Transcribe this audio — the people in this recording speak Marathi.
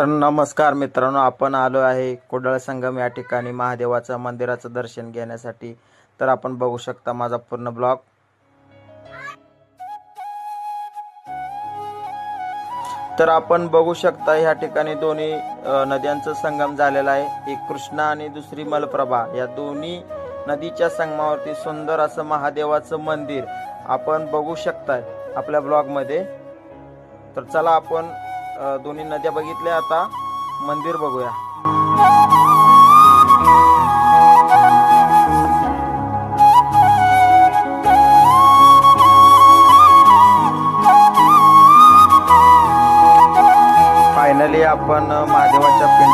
तर नमस्कार मित्रांनो, आपण आलो आहे कोडळ संगम या ठिकाणी महादेवाचं मंदिराचं दर्शन घेण्यासाठी। तर आपण बघू शकता माझा पूर्ण ब्लॉग। तर आपण बघू शकता या ठिकाणी दोन्ही नद्यांचा संगम झालेला आहे। एक कृष्णा आणि दुसरी मलप्रभा, या दोन्ही नदीच्या संगमावरती सुंदर असं महादेवाचं मंदिर आपण बघू शकता आपल्या ब्लॉग मध्ये। तर चला आपण दोन्ही नद्या बघितल्या, आता मंदिर बघूया। फायनली आपण महादेवाच्या